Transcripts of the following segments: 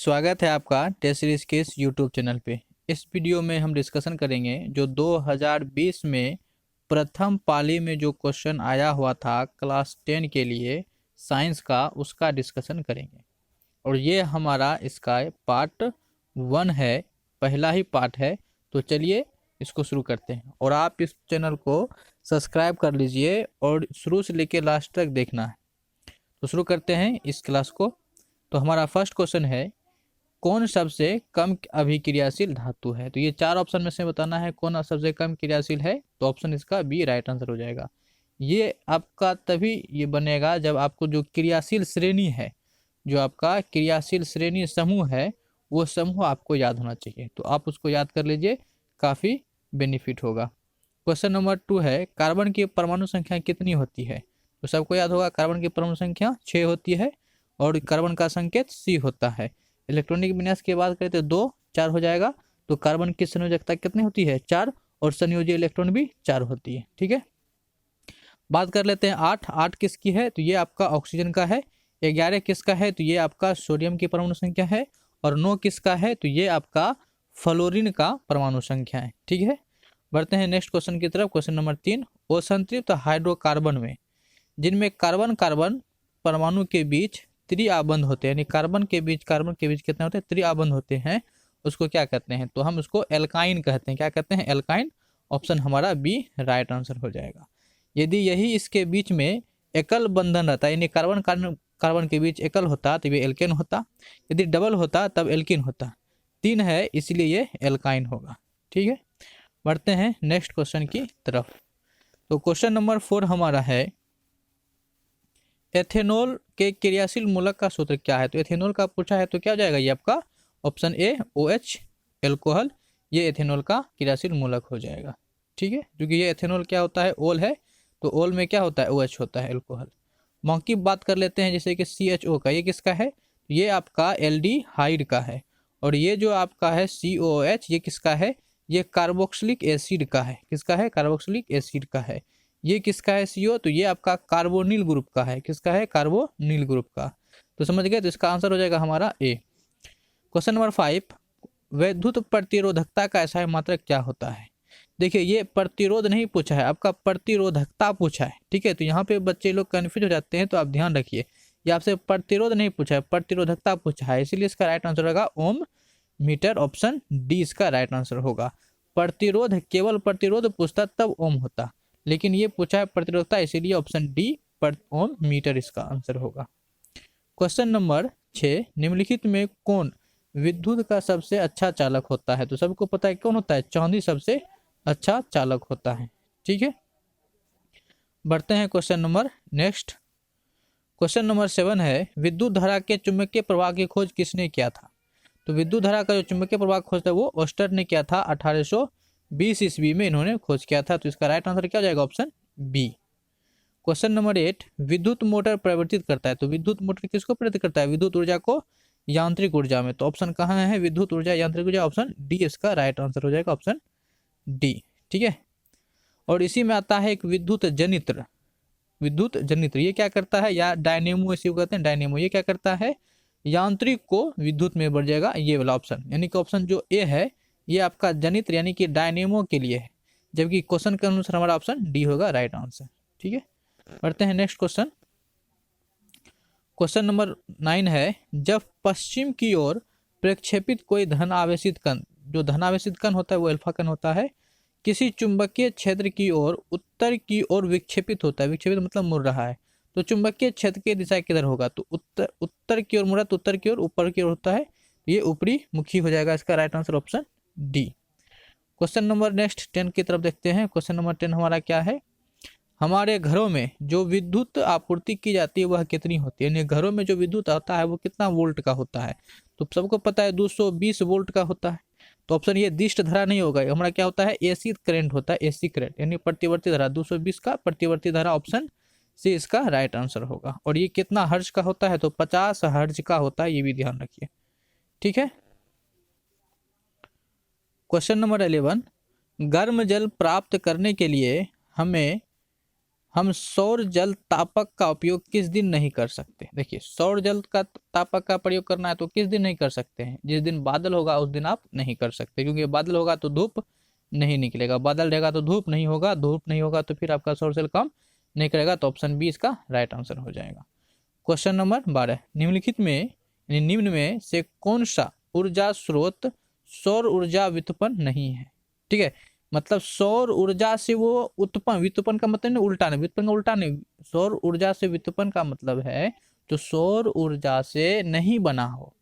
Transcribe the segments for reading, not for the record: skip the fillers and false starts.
स्वागत है आपका टेस्ट सीरीज के इस यूट्यूब चैनल पे। इस वीडियो में हम डिस्कशन करेंगे जो 2020 में प्रथम पाली में जो क्वेश्चन आया हुआ था क्लास 10 के लिए साइंस का, उसका डिस्कशन करेंगे। और ये हमारा इसका पार्ट 1 है, पहला ही पार्ट है। तो चलिए इसको शुरू करते हैं और आप इस चैनल को सब्सक्राइब कर लीजिए और शुरू से लेकर लास्ट तक देखना है। तो शुरू करते हैं इस क्लास को। तो हमारा फर्स्ट क्वेश्चन है, कौन सबसे कम अभिक्रियाशील धातु है? तो ये चार ऑप्शन में से बताना है कौन सबसे कम क्रियाशील है। तो ऑप्शन इसका बी राइट आंसर हो जाएगा। ये आपका तभी ये बनेगा जब आपको जो क्रियाशील श्रेणी है, जो आपका क्रियाशील श्रेणी समूह है, वो समूह आपको याद होना चाहिए। तो आप उसको याद कर लीजिए, काफ़ी बेनिफिट होगा। क्वेश्चन नंबर 2 है, कार्बन की परमाणु संख्या कितनी होती है? तो सबको याद होगा, कार्बन की परमाणु संख्या 6 होती है और कार्बन का संकेत C होता है। इलेक्ट्रॉनिक विन्यास की बात करें तो 2 4 हो जाएगा। तो कार्बन की संयोजकता कितनी होती है? 4, और संयोजी इलेक्ट्रॉन भी 4 होती है। ठीक है, बात कर लेते हैं 8 किसकी है? तो ये आपका ऑक्सीजन का है। 11 किसका है? तो ये आपका सोडियम की परमाणु संख्या है। और 9 किसका है? तो ये आपका फ्लोरीन का परमाणु संख्या है। ठीक है, बढ़ते हैं नेक्स्ट क्वेश्चन की तरफ। क्वेश्चन नंबर 3, असंतृप्त हाइड्रोकार्बन में जिनमें कार्बन कार्बन परमाणु के बीच त्रिआबंध होते हैं, यानी कार्बन के बीच कितने होते हैं? त्रिआबंध होते हैं, उसको क्या कहते हैं? तो हम उसको एल्काइन कहते हैं। क्या कहते हैं? एल्काइन। ऑप्शन हमारा बी राइट आंसर हो जाएगा। यदि यही इसके बीच में एकल बंधन रहता, यानी कार्बन कार्बन कार्बन के बीच एकल होता तो ये एल्केन होता, यदि डबल होता तब एल्किन होता। 3 है इसलिए ये एल्काइन होगा। ठीक है, बढ़ते हैं नेक्स्ट क्वेश्चन की तरफ। तो क्वेश्चन नंबर 4 हमारा है, एथेनॉल के क्रियाशील मूलक का सूत्र क्या है? तो एथेनॉल का पूछा है तो क्या हो जाएगा? ये आपका ऑप्शन ए OH एल्कोहल, ये एथेनॉल का क्रियाशील मूलक हो जाएगा। ठीक है, क्योंकि ये एथेनॉल क्या होता है? ओल है, तो ओल में क्या होता है? OH होता है, एल्कोहल। मौखिक बात कर लेते हैं, जैसे कि CHO का, ये किसका है? ये आपका एल्डिहाइड का है। और ये जो आपका है COOH, ये किसका है? ये कार्बोक्सिलिक एसिड का है। किसका है? कार्बोक्सिलिक एसिड का है। ये किसका है? CO, तो ये आपका कार्बोनिल ग्रुप का है। किसका है? कार्बोनिल ग्रुप का। तो समझ गए, तो इसका आंसर हो जाएगा हमारा ए। क्वेश्चन नंबर 5, वैद्युत प्रतिरोधकता का ऐसा मात्रक क्या होता है? देखिए, ये प्रतिरोध नहीं पूछा है, आपका प्रतिरोधकता पूछा है। ठीक है, तो यहाँ पे बच्चे लोग कन्फ्यूज हो जाते हैं, तो आप ध्यान रखिए, ये आपसे प्रतिरोध नहीं पूछा है, प्रतिरोधकता पूछा है, इसीलिए इसका राइट आंसर होगा ओम मीटर। ऑप्शन डी इसका राइट आंसर होगा। प्रतिरोध, केवल प्रतिरोध पूछता तब ओम होता, लेकिन ये पूछा है प्रतिरोधकता, इसीलिए ऑप्शन डी पर ओम मीटर इसका आंसर होगा। क्वेश्चन नंबर 6, निम्नलिखित में कौन विद्युत का सबसे अच्छा चालक होता है? तो सबको पता है कौन होता है? चांदी सबसे अच्छा चालक होता है। ठीक है, बढ़ते हैं question number next. Question number 7 है, विद्युत धारा के चुंबकीय प्रवाह की खोज किसने किया था? तो विद्युत धारा का जो चुंबकीय प्रवाह खोज था वो ओस्टर ने किया था। 1820 ईस्वी में इन्होंने खोज किया था। तो इसका राइट आंसर क्या हो जाएगा? Option B. क्वेश्चन नंबर 8, विद्युत मोटर परिवर्तित करता है। तो विद्युत मोटर किसको परिवर्तित करता है? विद्युत ऊर्जा को यांत्रिक ऊर्जा में। तो ऑप्शन कहाँ है? विद्युत ऊर्जा, यांत्रिक ऊर्जा। ऑप्शन डी इसका राइट आंसर हो जाएगा, ऑप्शन डी। ठीक है, और इसी में आता है एक विद्युत जनित्र। विद्युत जनित्र ये क्या करता है? या डायनेमो इसी को कहते हैं, डायनेमो। ये क्या करता है? यांत्रिक को विद्युत में बढ़ जाएगा, ये वाला ऑप्शन। यानी कि ऑप्शन जो ए है ये आपका जनित्र यानी कि डायनेमो के लिए है, जबकि क्वेश्चन के अनुसार हमारा ऑप्शन डी होगा राइट आंसर। ठीक है, बढ़ते हैं नेक्स्ट क्वेश्चन। क्वेश्चन नंबर 9 है, जब पश्चिम की ओर प्रक्षेपित कोई धन आवेशित कण, जो धन आवेशित कण होता है वो अल्फा कण होता है, किसी चुंबकीय क्षेत्र की ओर उत्तर की ओर विक्षेपित होता है। विक्षेपित मतलब मुड़ रहा है, तो चुंबकीय क्षेत्र की दिशा किधर होगा? तो उत्तर की ओर मुड़ा, तो उत्तर की ओर, ऊपर की ओर होता है, ये ऊपरी मुखी हो जाएगा। इसका right answer option D. Question number next 10 की तरफ देखते हैं। क्वेश्चन नंबर 10 हमारा क्या है, हमारे घरों में जो विद्युत आपूर्ति की जाती है वह कितनी होती है? यानी घरों में जो विद्युत आता है वो कितना वोल्ट का होता है? तो सबको पता है 220 वोल्ट का होता है। तो ऑप्शन ये दिष्ट धारा नहीं होगा, हमारा क्या होता है? एसी करंट होता है, एसी करंट यानी प्रतिवर्ती धारा। 220 का प्रतिवर्ती धारा, ऑप्शन सी इसका राइट आंसर होगा। और ये कितना हर्ज का होता है? तो 50 हर्ज का होता है, ये भी ध्यान रखिए। ठीक है, क्वेश्चन नंबर 11, गर्म जल प्राप्त करने के लिए हम सौर जल तापक का उपयोग किस दिन नहीं कर सकते। देखिए, सौर जल का तापक का प्रयोग करना है तो किस दिन नहीं कर सकते हैं, जिस दिन बादल होगा उस दिन आप नहीं कर सकते, क्योंकि बादल होगा तो धूप नहीं निकलेगा, बादल रहेगा तो धूप नहीं होगा, धूप नहीं होगा तो फिर आपका सौर जल काम नहीं करेगा, तो ऑप्शन बी इसका राइट आंसर हो जाएगा। क्वेश्चन नंबर 12, निम्नलिखित में यानी निम्न में से कौन सा ऊर्जा स्रोत सौर ऊर्जा व्युत्पन्न नहीं है। ठीक है, मतलब सौर ऊर्जा से वो उत्पन्न, व्युत्पन्न का मतलब नहीं उल्टा नहीं, व्युत्पन्न का उल्टा नहीं, सौर ऊर्जा से व्युत्पन्न का मतलब है जो सौर ऊर्जा से नहीं बना हो।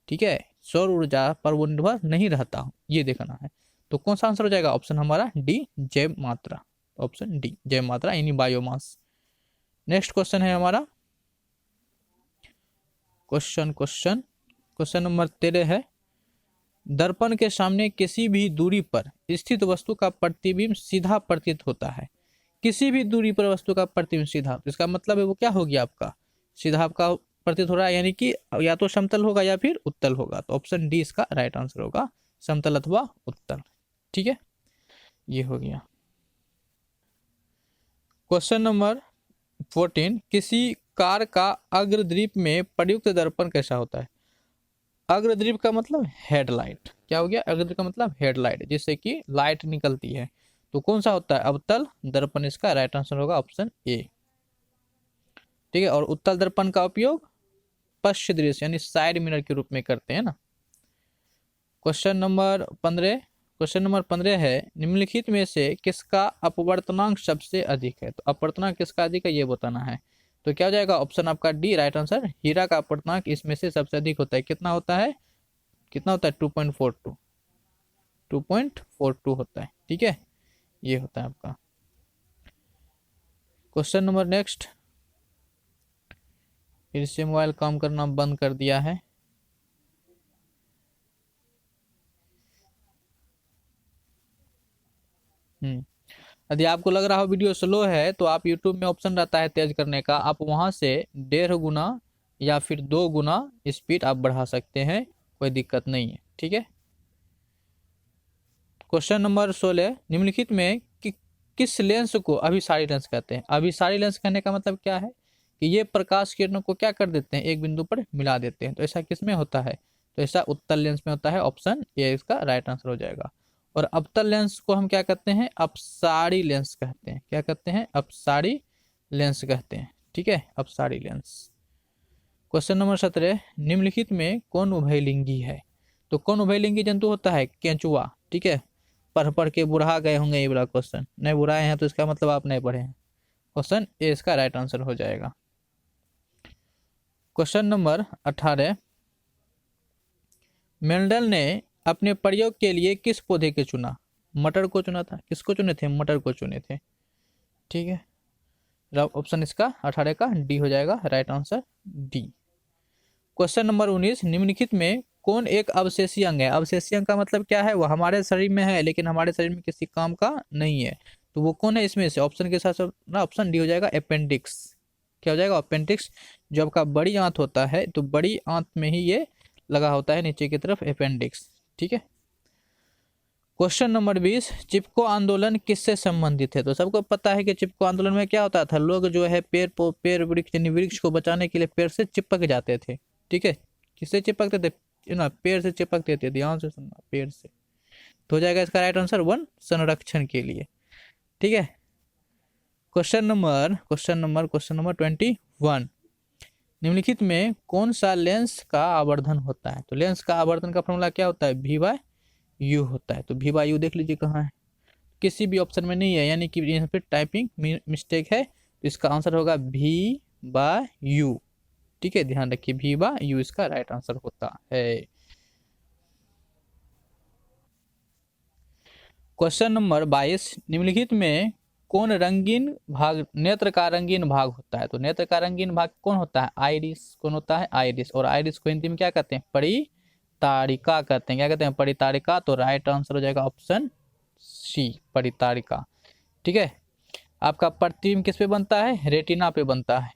ठीक है, सौर ऊर्जा पर वो निर्भर नहीं रहता हो, ये देखना है। तो कौन सा आंसर हो जाएगा, ऑप्शन हमारा डी, जैव मात्रा, ऑप्शन डी जैव मात्रा यानी बायोमास। नेक्स्ट क्वेश्चन है हमारा क्वेश्चन नंबर 13 है, दर्पण के सामने किसी भी दूरी पर स्थित वस्तु का प्रतिबिंब सीधा प्रतीत होता है। किसी भी दूरी पर वस्तु का प्रतिबिंब सीधा, तो इसका मतलब है वो क्या हो गया आपका, सीधा आपका प्रतीत हो रहा है, यानी कि या तो समतल होगा या फिर उत्तल होगा, तो ऑप्शन डी इसका राइट आंसर होगा, समतल अथवा उत्तल। ठीक है, ये हो गया। क्वेश्चन नंबर 14, किसी कार का अग्रदीप में प्रयुक्त दर्पण कैसा होता है। अग्रदीप का मतलब हेडलाइट, क्या हो गया, अग्रदीप का मतलब हेडलाइट, जिससे कि लाइट निकलती है, तो कौन सा होता है, अवतल दर्पण, इसका राइट आंसर होगा ऑप्शन ए। ठीक है, और उत्तल दर्पण का उपयोग पश्च दृश्य यानी साइड मिरर के रूप में करते हैं ना। क्वेश्चन नंबर 15 है, निम्नलिखित में से किसका अपवर्तनांक सबसे अधिक है। तो अपवर्तनांक किसका अधिक है ये बताना है, तो क्या हो जाएगा, ऑप्शन आपका डी राइट आंसर, हीरा का अपवर्तनांक इसमें से सबसे अधिक होता है। कितना होता है, 2.42 होता है। ठीक है, ये होता है आपका। क्वेश्चन नंबर नेक्स्ट, फिर से मोबाइल काम करना बंद कर दिया है। यदि आपको लग रहा हो वीडियो स्लो है तो आप YouTube में ऑप्शन रहता है तेज करने का, आप वहां से 1.5 गुना या फिर 2 गुना स्पीड आप बढ़ा सकते हैं, कोई दिक्कत नहीं है। ठीक है, क्वेश्चन नंबर 16, निम्नलिखित में किस लेंस को अभिसारी लेंस कहते हैं। अभिसारी लेंस कहने का मतलब क्या है कि ये प्रकाश किरणों को क्या कर देते हैं, एक बिंदु पर मिला देते हैं, तो ऐसा किस में होता है, तो ऐसा उत्तल लेंस में होता है, ऑप्शन ए इसका राइट आंसर हो जाएगा। और अवतल लेंस को हम क्या कहते हैं, अपसारी लेंस कहते हैं, क्या कहते हैं, अपसारी लेंस कहते हैं। ठीक है, अपसारी लेंस। क्वेश्चन नंबर 17, निम्नलिखित में कौन उभयलिंगी है। तो कौन उभयलिंगी जंतु होता है, केंचुआ। ठीक है, पढ़ के बुढ़ा गए होंगे ये वाला क्वेश्चन, नहीं बुढ़ाए हैं तो इसका मतलब आप नहीं पढ़े हैं, ऑप्शन ए इसका राइट आंसर हो जाएगा। क्वेश्चन नंबर 18, मेंडल ने अपने प्रयोग के लिए किस पौधे को चुना। मटर को चुना था, किसको चुने थे, मटर को चुने थे। ठीक है, ऑप्शन इसका 18 का डी हो जाएगा, right answer D. Question number 19, निम्नलिखित में कौन एक अवशेषीय अंग है। अवशेषीय अंग का मतलब क्या है, वो हमारे शरीर में है लेकिन हमारे शरीर में किसी काम का नहीं है, तो वो कौन है इसमें से, ऑप्शन के साथ ना ऑप्शन डी हो जाएगा, अपेंडिक्स। क्या हो जाएगा, अपेंडिक्स। जो आपका बड़ी आंत होता है तो बड़ी आंत में ही ये लगा होता है नीचे की तरफ, अपेंडिक्स। ठीक है, क्वेश्चन नंबर 20, चिपको आंदोलन किससे संबंधित है। तो सबको पता है कि चिपको आंदोलन में क्या होता था, लोग जो है पेड़ वृक्ष यानी वृक्ष को बचाने के लिए पेड़ से चिपक जाते थे। ठीक है, किससे चिपकते थे ना, पेड़ से चिपकते थे, ध्यान से सुनना, पेड़ से। तो हो जाएगा इसका राइट आंसर वन संरक्षण के लिए। ठीक है, क्वेश्चन नंबर 21, निम्नलिखित में कौन सा लेंस का आवर्धन होता है। तो लेंस का आवर्धन का फॉर्मूला क्या होता है, V/U होता है। तो V/U देख लीजिए कहाँ है, किसी भी ऑप्शन में नहीं है, यानी कि यहाँ पे टाइपिंग मिस्टेक है, तो इसका आंसर होगा V/U। ठीक है, ध्यान रखिए, V/U इसका राइट आंसर होता है। क्वेश्चन नंबर 22, निम्नलिखित में कौन रंगीन भाग, नेत्र का रंगीन भाग होता है। तो नेत्र का रंगीन भाग कौन होता है, आइरिस। कौन होता है, आइरिस। और आइरिस को हिंदी में क्या कहते हैं, परितारिका कहते हैं। क्या कहते हैं, परितारिका। तो राइट आंसर हो जाएगा ऑप्शन सी, परितारिका। ठीक है, आपका प्रतिबिंब किस पे बनता है, रेटिना पे बनता है।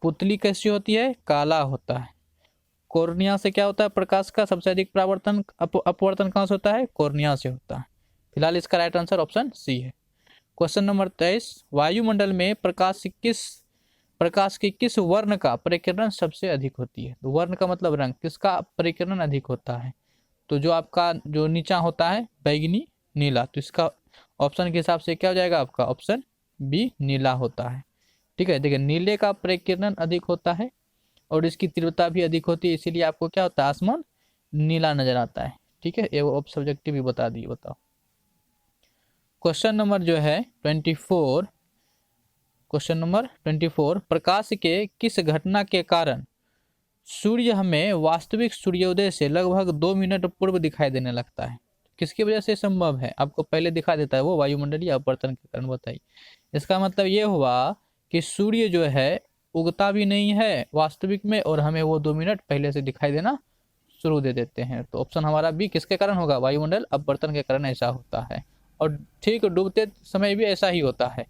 पुतली कैसी होती है, काला होता है। कॉर्निया से क्या होता है, प्रकाश का सबसे अधिक परावर्तन अपवर्तन कहाँ से होता है, कॉर्निया से होता है। फिलहाल इसका राइट आंसर ऑप्शन सी है। क्वेश्चन नंबर 23, वायुमंडल में प्रकाश की किस वर्ण का परिकिरण सबसे अधिक होती है? तो वर्ण का मतलब रंग, किसका परिकिरण अधिक होता है? तो जो आपका जो नीचा होता है बैगनी, नीला, तो इसका ऑप्शन के हिसाब से क्या हो जाएगा आपका? ऑप्शन बी नीला होता है। ठीक है, देखिए नीले का परिकिरण अधिक होता है और इसकी तीव्रता भी अधिक होती है, इसीलिए आपको क्या होता है? आसमान नीला नजर आता है। ठीक है, ये वो सब्जेक्टिव भी बता दिए। बताओ क्वेश्चन नंबर जो है 24, क्वेश्चन नंबर 24, प्रकाश के किस घटना के कारण सूर्य हमें वास्तविक सूर्योदय से लगभग 2 मिनट पूर्व दिखाई देने लगता है? किसकी वजह से संभव है? आपको पहले दिखा देता है वो वायुमंडलीय अपवर्तन के कारण। बताइए, इसका मतलब ये हुआ कि सूर्य जो है उगता भी नहीं है वास्तविक में और हमें वो 2 मिनट पहले से दिखाई देना शुरू दे देते हैं। तो ऑप्शन हमारा बी किसके कारण होगा? वायुमंडल अपवर्तन के कारण ऐसा होता है, और ठीक डूबते समय भी ऐसा ही होता है।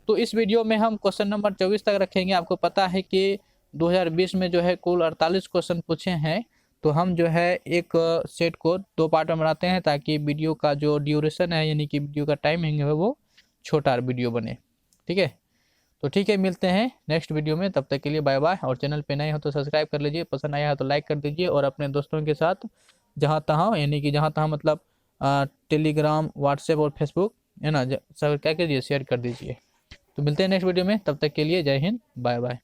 तो इस वीडियो में हम क्वेश्चन नंबर 24 तक रखेंगे। आपको पता है कि 2020 में जो है कुल 48 क्वेश्चन पूछे हैं, तो हम जो है एक सेट को 2 पार्ट में बनाते हैं ताकि वीडियो का जो ड्यूरेशन है यानी कि वीडियो का टाइमिंग है वो छोटा वीडियो बने। ठीक है, तो ठीक है, मिलते हैं नेक्स्ट वीडियो में। तब तक के लिए बाय बाय। और चैनल पे नए हो तो सब्सक्राइब कर लीजिए, पसंद आया है तो लाइक कर दीजिए, और अपने दोस्तों के साथ जहाँ तहाँ यानी कि जहाँ तहाँ मतलब टेलीग्राम, व्हाट्सएप और फेसबुक है ना, सब क्या कीजिए, शेयर कर दीजिए। तो मिलते हैं नेक्स्ट वीडियो में, तब तक के लिए जय हिंद, बाय बाय।